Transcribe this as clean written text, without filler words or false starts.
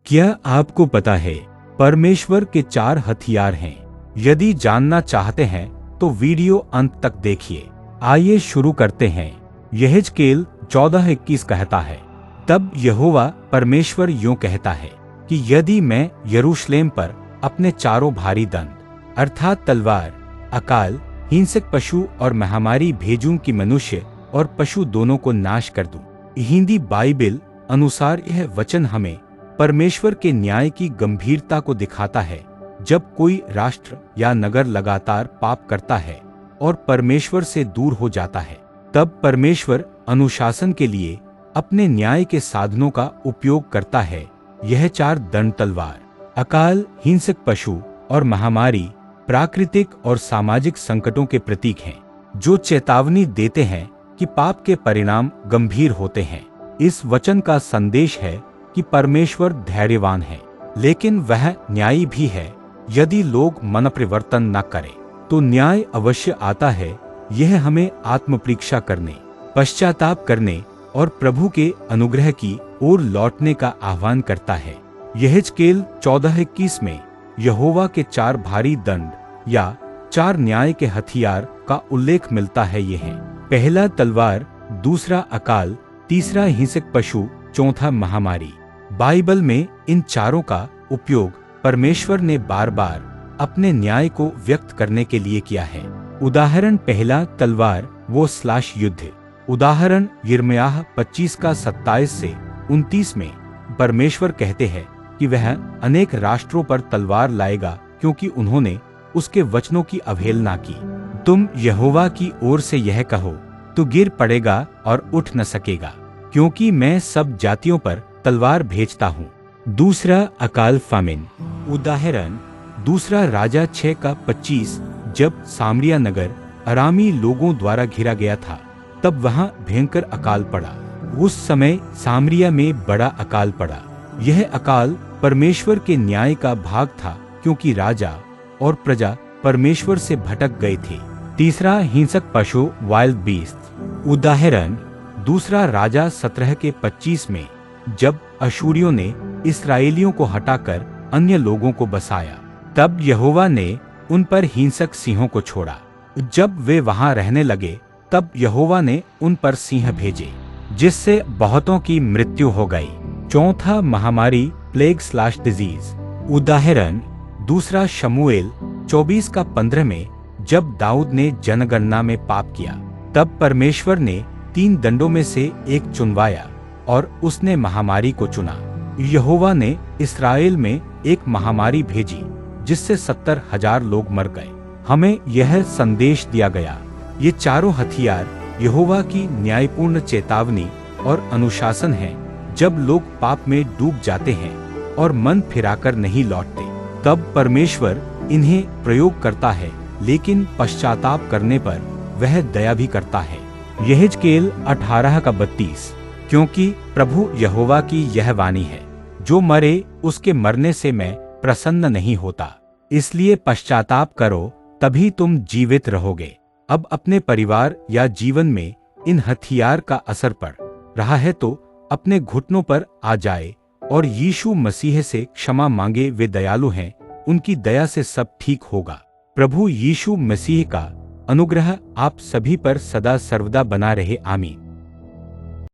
क्या आपको पता है परमेश्वर के 4 हथियार हैं? यदि जानना चाहते हैं तो वीडियो अंत तक देखिए। आइए शुरू करते हैं। यहेजकेल 14:21 कहता है, तब यहोवा परमेश्वर यूं कहता है कि यदि मैं यरूशलेम पर अपने चारों भारी दंड अर्थात तलवार, अकाल, हिंसक पशु और महामारी भेजूं कि मनुष्य और पशु दोनों को नाश कर दूं। हिंदी बाइबल अनुसार यह वचन हमें परमेश्वर के न्याय की गंभीरता को दिखाता है। जब कोई राष्ट्र या नगर लगातार पाप करता है और परमेश्वर से दूर हो जाता है, तब परमेश्वर अनुशासन के लिए अपने न्याय के साधनों का उपयोग करता है। यह 4 दंड तलवार, अकाल, हिंसक पशु और महामारी प्राकृतिक और सामाजिक संकटों के प्रतीक हैं, जो चेतावनी देते हैं कि पाप के परिणाम गंभीर होते हैं। इस वचन का संदेश है कि परमेश्वर धैर्यवान है, लेकिन वह न्यायी भी है। यदि लोग मन परिवर्तन न करें तो न्याय अवश्य आता है। यह हमें आत्मपरीक्षा करने, पश्चाताप करने और प्रभु के अनुग्रह की ओर लौटने का आह्वान करता है। यहेजकेल 14:21 में यहोवा के 4 भारी दंड या 4 न्याय के हथियार का उल्लेख मिलता है। ये हैं, पहला तलवार, दूसरा अकाल, तीसरा हिंसक पशु, चौथा महामारी। बाइबल में इन चारों का उपयोग परमेश्वर ने बार बार अपने न्याय को व्यक्त करने के लिए किया है। उदाहरण पहला तलवार वो स्लाश युद्ध। उदाहरण यिर्मयाह 25 का 27 से 29 में परमेश्वर कहते हैं कि वह अनेक राष्ट्रों पर तलवार लाएगा क्योंकि उन्होंने उसके वचनों की अवहेलना की। तुम यहोवा की ओर से यह कहो तो गिर पड़ेगा और उठ न सकेगा, क्योंकि मैं सब जातियों पर तलवार भेजता हूँ। दूसरा अकाल फामिन। उदाहरण दूसरा राजा 6 का 25। जब सामरिया नगर अरामी लोगों द्वारा घिरा गया था, तब वहाँ भयंकर अकाल पड़ा। उस समय सामरिया में बड़ा अकाल पड़ा। यह अकाल परमेश्वर के न्याय का भाग था, क्योंकि राजा और प्रजा परमेश्वर से भटक गए थे। तीसरा हिंसक पशु वाइल्ड बीस्ट। उदाहरण दूसरा राजा 17 के 25 में जब अशूरियों ने इस्राएलियों को हटाकर अन्य लोगों को बसाया, तब यहोवा ने उन पर हिंसक सिंहों को छोड़ा। जब वे वहां रहने लगे, तब यहोवा ने उन पर सिंह भेजे, जिससे बहुतों की मृत्यु हो गई। चौथा महामारी प्लेग स्लैश डिजीज। उदाहरण दूसरा शमूएल 24 का 15 में जब दाऊद ने जनगणना में पाप किया, तब परमेश्वर ने 3 दंडों में से एक चुनवाया और उसने महामारी को चुना। यहोवा ने इस्राएल में एक महामारी भेजी जिससे 70,000 लोग मर गए। हमें यह संदेश दिया गया, ये चारों हथियार यहोवा की न्यायपूर्ण चेतावनी और अनुशासन है। जब लोग पाप में डूब जाते हैं और मन फिराकर नहीं लौटते, तब परमेश्वर इन्हें प्रयोग करता है, लेकिन पश्चाताप करने पर वह दया भी करता है। यहेजकेल 18 का 32। क्योंकि प्रभु यहोवा की यह वाणी है, जो मरे उसके मरने से मैं प्रसन्न नहीं होता। इसलिए पश्चाताप करो, तभी तुम जीवित रहोगे। अब अपने परिवार या जीवन में इन हथियार का असर पड़ रहा है तो अपने घुटनों पर आ जाए और यीशु मसीह से क्षमा मांगे। वे दयालु हैं, उनकी दया से सब ठीक होगा। प्रभु यीशु मसीह का अनुग्रह आप सभी पर सदा सर्वदा बना रहे। आमीन।